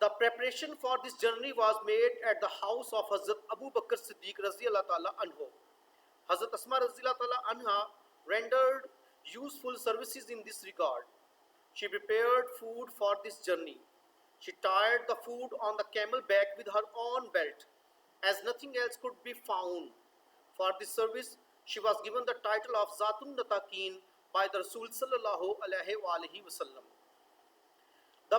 The preparation for this journey was made at the house of Hazrat Abu Bakr Siddiq Razi Allah Ta'ala Anhu. Hazrat Asma Razi Allah Ta'ala Anha rendered useful services in this regard. She prepared food for this journey. She tied the food on the camel back with her own belt, as nothing else could be found. For this service, she was given the title of Zatun Nataqeen by the Rasul Sallallahu Alaihi Wasallam. The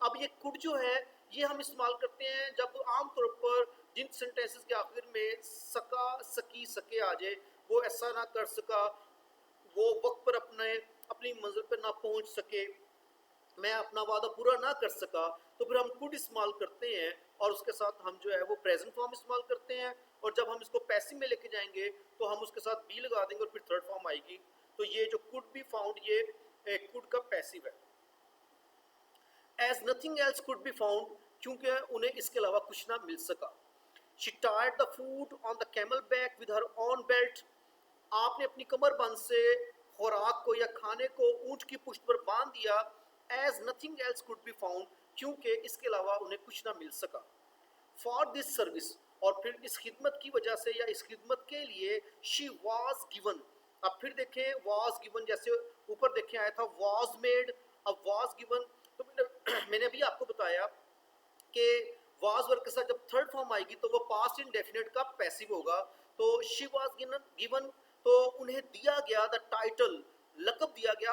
اب یہ could جو ہے یہ ہم استعمال کرتے ہیں جب عام طور پر جن سینٹینسز کے آخر میں سکا سکی سکے آ جائے، وہ ایسا نہ کر سکا، وہ وقت پر اپنی منزل پہ نہ پہنچ سکے، میں اپنا وعدہ پورا نہ کر سکا، تو پھر ہم could استعمال کرتے ہیں اور اس کے ساتھ ہم جو ہے وہ پریزنٹ فارم استعمال کرتے ہیں، اور جب ہم اس کو پیسو میں لے کے جائیں گے تو ہم اس کے ساتھ بی لگا دیں گے اور پھر تھرڈ فارم آئے گی. تو یہ جو could be found یہ could کا پیسو ہے. As nothing else could be found کیونکہ انہیں اس کے علاوہ کچھ نہ مل سکا. She tied the food on the camel back with her own belt. آپ نے اپنی کمر بند سے خوراک کو یا کھانے کو اونٹ کی پشت پر باندھ دیا. As nothing else could be found کیونکہ اس کے علاوہ انہیں کچھ نہ مل سکا. For this service اور پھر اس خدمت کی وجہ سے یا اس خدمت کے لیے she was given. اب پھر دیکھیں was given جیسے اوپر دیکھیں آیا تھا was made، اب was given. تو میں نے ابھی آپ کو بتایا کہ was ورک کے ساتھ جب تھرڈ فارم آئے گی تو وہ پاسٹ انڈیفینٹ کا پیسو ہوگا. تو she was given تو انہیں دیا گیا دا ٹائٹل، لقب دیا گیا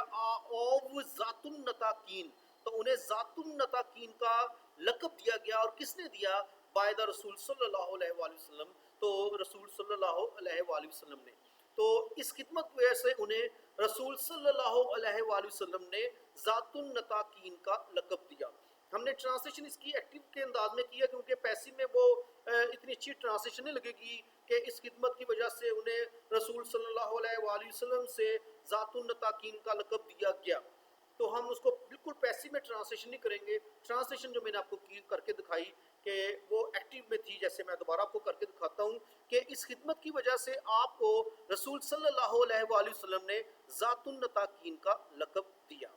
of ذات النطاقین. تو انہیں ذات النطاقین کا لقب دیا گیا، اور کس نے دیا؟ بائی دا رسول صلی اللہ علیہ وآلہ وسلم. تو رسول صلی اللہ علیہ وآلہ وسلم نے، تو اس خدمت کی وجہ سے انہیں رسول صلی اللہ علیہ وآلہ وسلم نے ذات النطاقین کا لقب دیا. ہم نے ٹرانسلیشن اس کی ایکٹیو کے انداز میں کیا کیونکہ پیسے میں وہ اتنی اچھی ٹرانسلیشن نہیں لگے گی کہ اس خدمت کی وجہ سے انہیں رسول صلی اللہ علیہ وآلہ وسلم سے ذات النطاقین کا لقب دیا گیا. تو ہم اس کو بالکل پیسے میں ٹرانسلیشن نہیں کریں گے. ٹرانسلیشن جو میں نے آپ کو کر کے دکھائی کہ وہ ایکٹیو میں تھی، جیسے میں دوبارہ آپ کو کر کے دکھاتا ہوں کہ اس خدمت کی وجہ سے آپ کو رسول صلی اللہ علیہ وآلہ وسلم نے ذات النطاقین کا لقب دیا.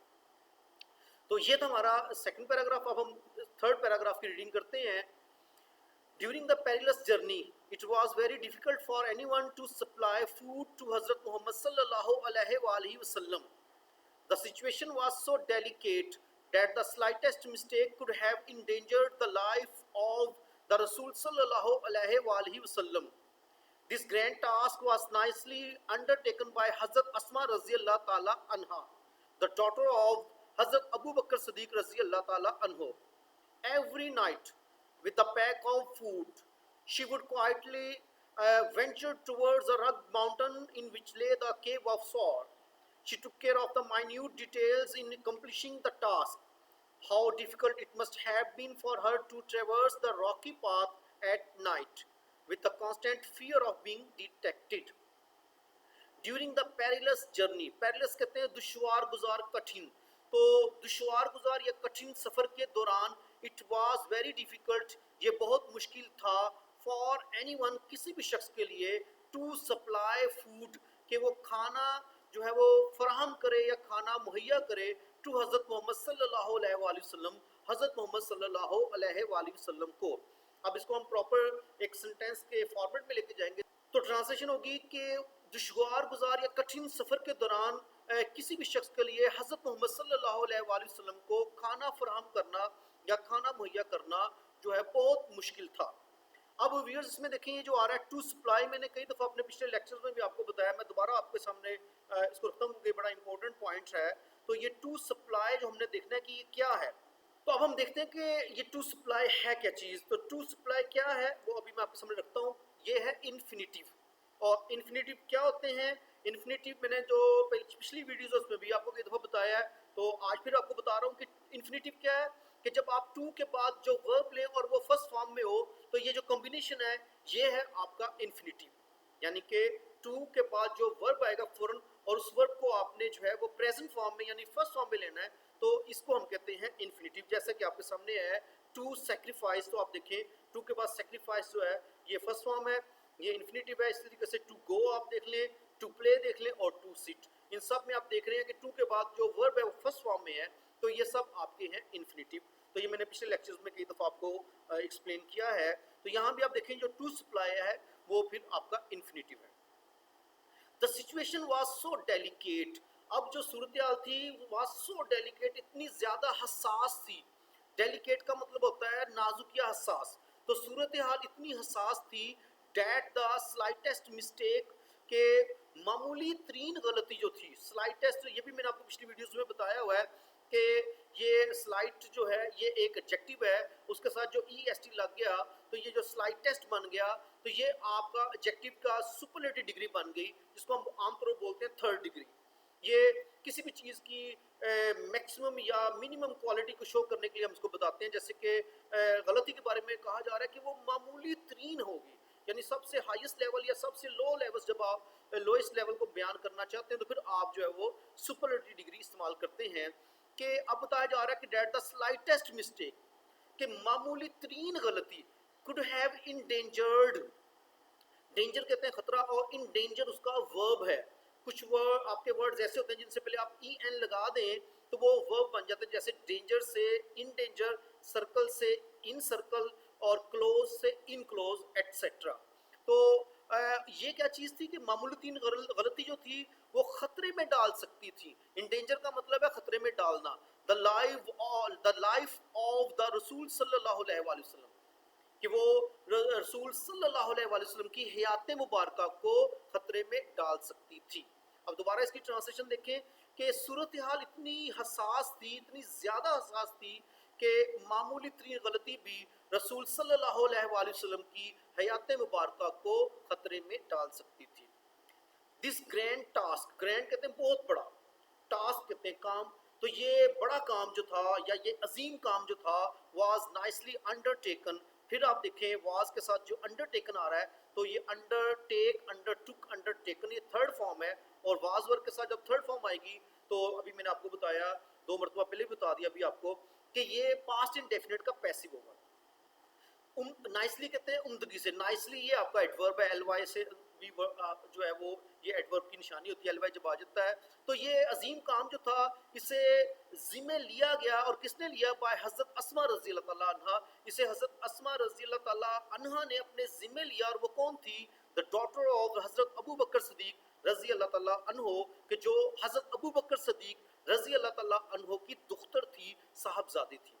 تو یہ تھا ہمارا سیکنڈ پیراگراف. اب ہم تھرڈ پیراگراف کی ریڈنگ کرتے ہیں. During the perilous journey, it was very difficult for anyone to supply food to Hazrat Muhammad sallallahu alaihi wasallam. The situation was so delicate that the slightest mistake could have endangered the life of the Rasul sallallahu alaihi wasallam. This grand task was nicely undertaken by Hazrat Asma raziyallahu ta'ala anha, the daughter of Hazrat Abu Bakr Siddiq raziyallahu ta'ala anhu. Every night, with a pack of food, she would quietly venture towards a rugged mountain in which lay the cave of Sawr. She took care of the minute details in accomplishing the task. How difficult it must have been for her to traverse the rocky path at night, with the constant fear of being detected. During the perilous journey, perilous کہتے ہیں دشوار گزار، کٹھن. تو دشوار گزار یا کٹھن سفر کے دوران it was very difficult، یہ بہت مشکل تھا for anyone، کسی بھی شخص کے لیے to supply food، کہ وہ کھانا جو ہے وہ فراہم کرے یا کھانا مہیا کرے to حضرت محمد صلی اللہ علیہ وآلہ وسلم، حضرت محمد صلی اللہ علیہ وآلہ وسلم کو. اب اس کو ہم پراپر ایک سنٹینس کے فارمیٹ میں لے کے جائیں گے تو ٹرانسلیشن ہوگی کہ دشوار گزار یا کٹھن سفر کے دوران کسی بھی شخص کے لیے حضرت محمد صلی اللہ علیہ وآلہ وسلم کو کھانا فراہم کرنا یا کھانا مہیا کرنا جو ہے بہت مشکل تھا. اب ویورز اس میں دیکھیں یہ جو آ رہا ہے ٹو سپلائی، میں نے کئی دفعہ اپنے پچھلے لیکچرز میں بھی آپ کو بتایا، میں دوبارہ آپ کے سامنے اس کو رکھتا ہوں کہ بڑا امپورٹنٹ پوائنٹ ہے. تو یہ ٹو سپلائی جو ہم نے دیکھنا ہے کہ یہ کیا ہے. تو اب ہم دیکھتے ہیں کہ یہ ٹو سپلائی ہے کیا چیز. تو ٹو سپلائی کیا ہے وہ ابھی میں آپ کے سامنے رکھتا ہوں. یہ ہے انفینیٹیو. اور انفینیٹیو کیا ہوتے ہیں؟ انفینیٹیو میں نے جو پچھلی ویڈیوز میں بھی آپ کو کئی دفعہ بتایا ہے، تو آج پھر آپ کو بتا رہا ہوں کہ انفینیٹیو کیا ہے. کہ جب آپ ٹو کے بعد جو ورب لیں اور وہ فرسٹ فارم میں ہو تو یہ جو کمبینیشن ہے یہ ہے آپ کا انفینیٹیو. یعنی کہ ٹو کے بعد جو ورب آئے گا فوراً اور اس ورب کو آپ نے جو ہے وہ پریزنٹ فارم میں یعنی فرسٹ فارم میں لینا ہے، تو اس کو ہم کہتے ہیں انفینیٹیو. جیسا کہ آپ کے سامنے ہے ٹو سیکریفائس، تو آپ دیکھیں ٹو کے بعد سیکریفائس جو ہے یہ فرسٹ فارم ہے، یہ انفینیٹیو ہے. اس طریقے سے ٹو گو آپ دیکھ لیں، ٹو پلے دیکھ لیں اور ٹو سٹ، ان سب میں آپ دیکھ رہے ہیں کہ ٹو کے بعد جو ورب ہے وہ فرسٹ فارم میں ہے، تو یہ سب آپ کے ہیں انفینیٹیو. تو یہ میں نے پچھلے لیکچرز میں کئی دفعہ آپ کو ایکسپلین کیا ہے. تو یہاں بھی آپ دیکھیں جو ٹو سپلائی ہے وہ پھر آپ کا انفینیٹیو ہے. The situation was so delicate. اب جو صورتحال تھی was so delicate، اتنی زیادہ حساس تھی. ڈیلیکیٹ کا مطلب ہوتا ہے نازک یا حساس. تو صورتحال اتنی حساس تھی that the slightest mistake، کہ معمولی ترین غلطی جو تھی، slightest، یہ بھی میں نے آپ کو پچھلی ویڈیوز میں بتایا ہوا ہے کہ یہ سلائٹ جو ہے یہ ایک ایڈجیکٹو ہے، اس کے ساتھ جو ای ایس ٹی لگ گیا تو یہ جو سلائٹسٹ بن گیا تو یہ آپ کا ایڈجیکٹو کا سپرلیٹو ڈگری بن گئی، جس کو ہم عام طور پر بولتے ہیں تھرڈ ڈگری۔ یہ کسی بھی چیز کی میکسیمم یا منیمم کوالٹی کو شو کرنے کے لیے ہم اس کو بتاتے ہیں، جیسے کہ غلطی کے بارے میں کہا جا رہا ہے کہ وہ معمولی ترین ہوگی، یعنی سب سے ہائیسٹ لیول یا سب سے لو لیول، جب آپ لوئسٹ لیول کو بیان کرنا چاہتے ہیں تو پھر آپ جو ہے وہ سپرلیٹو ڈگری استعمال کرتے ہیں۔ کہ اب بتایا جا رہا ہے کہ دیٹ دا سلائٹسٹ مسٹیک، کہ معمولی ترین غلطی could have endangered، ڈینجر کہتے ہیں خطرہ، اور ان ڈینجر اس کا ورب ہے۔ کچھ ورڈ آپ کے ورڈز ایسے ہوتے ہیں جن سے پہلے آپ ای این لگا دیں تو وہ ورب بن جاتے ہیں، جیسے ڈینجر سے ان ڈینجر، سرکل سے ان سرکل، اور کلوز سے ان کلوز ایٹسیٹرا۔ تو یہ کیا چیز تھی کہ معمولی تین غلطی جو تھی وہ خطرے میں ڈال سکتی تھی۔ انڈینجر کا مطلب ہے خطرے میں ڈالنا۔ دا لائف آف دا رسول صلی اللہ علیہ وآلہ وسلم، کہ وہ رسول صلی اللہ علیہ وآلہ وسلم کی حیات مبارکہ کو خطرے میں ڈال سکتی تھی۔ اب دوبارہ اس کی ٹرانسلیشن دیکھیں کہ صورتحال اتنی حساس تھی، اتنی زیادہ حساس تھی کہ معمولی ترین غلطی بھی رسول صلی اللہ علیہ وآلہ وسلم کی حیات مبارکہ کو خطرے میں ڈال سکتی تھی۔ دس گرینڈ ٹاسک، گرینڈ کہتے ہیں بہت بڑا، ٹاسک کہتے ہیں کام، تو یہ بڑا کام جو تھا یا یہ عظیم کام جو تھا واز نائسلی انڈر ٹیکن۔ پھر آپ دیکھیں واز کے ساتھ جو انڈر ٹیکن آ رہا ہے تو یہ انڈر ٹیک، انڈر ٹک، انڈر ٹیکن، یہ تھرڈ فارم ہے، اور واز ورک کے ساتھ جب تھرڈ فارم آئے گی تو ابھی میں نے آپ کو بتایا، 2 مرتبہ پہلے بھی بتا دیا ابھی آپ کو، کہ یہ پاسٹ انڈیفینٹ کا پیسو ہوگا۔ نائسلی کہتے ہیں عمدگی سے، نائسلی یہ آپ کا ایڈورب ہے، ایل وائی سے بھی جو ہے وہ یہ ایڈورب کی نشانی ہوتی ہے، ایل وائی جب آ جاتا ہے تو یہ عظیم کام جو تھا اسے ذمہ لیا گیا، اور کس نے لیا؟ بائے حضرت اسما رضی اللہ تعالیٰ عنہ، اسے حضرت اسما رضی اللہ تعالیٰ عنہ نے اپنے ذمہ لیا، اور وہ کون تھی؟ the daughter of حضرت ابو بکر صدیق رضی اللہ تعالیٰ عنہ، کہ جو حضرت ابو بکر صدیق رضی اللہ تعالیٰ عنہ کی دختر تھی، صاحبزادی تھی۔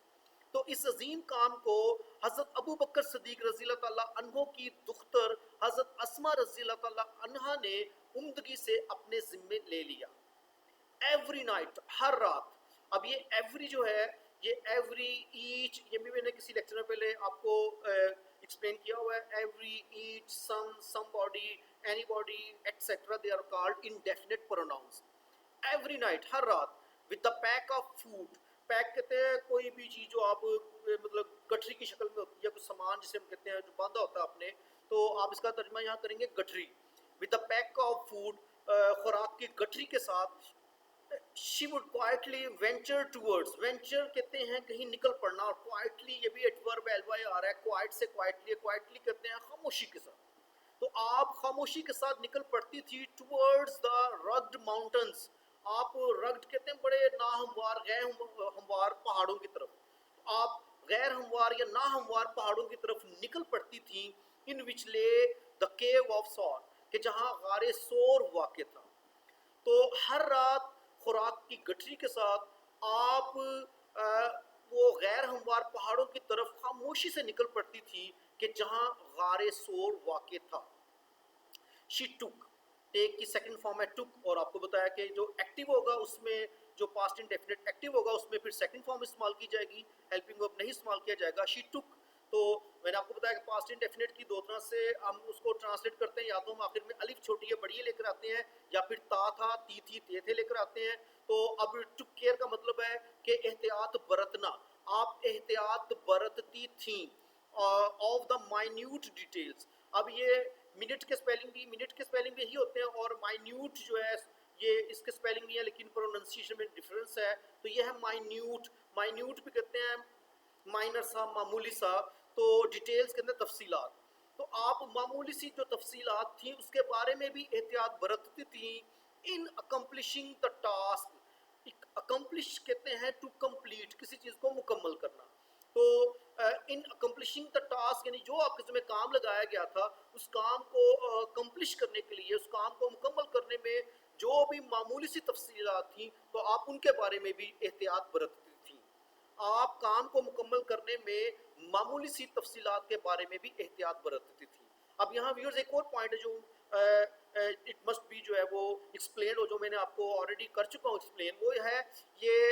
تو اس عظیم کام کو حضرت ابو بکر صدیق رضی اللہ تعالیٰ عنہ کی دختر حضرت اسما رضی اللہ تعالیٰ عنہ نے عمدگی سے اپنے ذمے لے لیا۔ ایوری نائٹ، ہر رات۔ اب یہ ایوری جو ہے، یہ ایوری، ایچ، یہ بھی میں نے کسی لیکچر میں پہلے آپ کو ایکسپلین کیا ہوا ہے۔ Every, each, somebody, anybody etcetera, they are called indefinite pronouns. Every night, ہر رات، with the pack of food, pack کہتے ہیں کوئی بھی چیز جو آپ مطلب گٹھری کی شکل میں ہوتی ہے، یا کوئی سامان جسے ہم کہتے ہیں جو باندھا ہوتا ہے آپ نے، تو آپ اس کا ترجمہ یہاں کریں گے گٹھری، with the pack of food, خوراک کی گٹھری کے ساتھ۔ she would quietly venture towards، venture کہتے ہیں کہیں نکل پڑنا، اور quietly یہ بھی ایڈورب ایلوائی آ رہا ہے، quiet سے quietly، quietly کہتے ہیں خاموشی کے ساتھ۔ تو آپ خاموشی کے ساتھ نکل پڑتی تھی towards the rugged mountains، آپ رگڈ کہتے ہیں بڑے ناہموار، غیر ہموار پہاڑوں کی طرف، آپ غیر ہموار یا ناہموار پہاڑوں کی طرف نکل پڑتی تھیں، in which lay the cave of Sor، کہ جہاں غار سور واقع تھا۔ تو ہر رات خوراک کی گٹھری کے ساتھ آپ وہ غیر ہموار پہاڑوں کی طرف خاموشی سے نکل پڑتی تھی کہ جہاں غار سور واقع تھا۔ شی ٹک، ٹیک کی سیکنڈ فارم ہے ٹک، اور آپ کو بتایا کہ جو ایکٹیو ہوگا اس میں، جو پاسٹ انڈیفینٹ ایکٹیو ہوگا اس میں پھر سیکنڈ فارم استعمال کی جائے گی، ہیلپنگ ورب نہیں استعمال کیا جائے گا۔ شی ٹک، تو میں نے آپ کو بتایا کہ پاسٹ انڈیفینٹ کی 2 طرح سے ہم اس کو ٹرانسلیٹ کرتے ہیں، یا تو ہم آخر میں الف چھوٹی ہے بڑی ہے لے کر آتے ہیں، یا پھر تا تھا، تی تھی، تے تھے لے کر آتے ہیں۔ تو اب ٹک کیئر کا مطلب ہے کہ احتیاط برتنا، آپ احتیاط برتتی تھیں، آف دا مائنیوٹ ڈیٹیلز۔ اب یہ منٹ کے سپیلنگ بھی، منٹ کے سپیلنگ بھی یہی ہوتے ہیں، اور مائنیوٹ جو ہے یہ اس کے سپیلنگ نہیں ہے لیکن پروننسیشن میں ڈفرنس ہے، تو یہ ہے مائنیوٹ۔ مائنیوٹ بھی کہتے ہیں مائنر سا، معمولی سا، تو ڈیٹیلز کے اندر تفصیلات۔ تو آپ معمولی سی جو تفصیلات تھیں اس کے بارے میں بھی احتیاط برتتی تھیں۔ ان اکمپلشنگ دا ٹاسک، اکمپلش کہتے ہیں ٹو کمپلیٹ، کسی چیز کو مکمل کرنا۔ تو ان اکمپلشنگ دا ٹاسک یعنی جو آپ کے ذمہ کام لگایا گیا تھا اس کام کو اکمپلش کرنے کے لیے، اس کام کو مکمل کرنے میں جو بھی معمولی سی تفصیلات تھیں تو آپ ان کے بارے میں بھی احتیاط برتتی تھیں۔ آپ کام کو مکمل کرنے میں معمولی سی تفصیلات کے بارے میں بھی احتیاط برتتی تھی۔ اب یہاں ویورز ایک اور پوائنٹ ہے جو اٹ مسٹ بی جو ہے وہ ایکسپلین ہو، جو میں نے آپ کو آلریڈی کر چکا ہوں ایکسپلین، وہ ہے یہ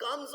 comes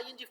ing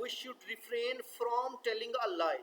we should refrain from telling a lie,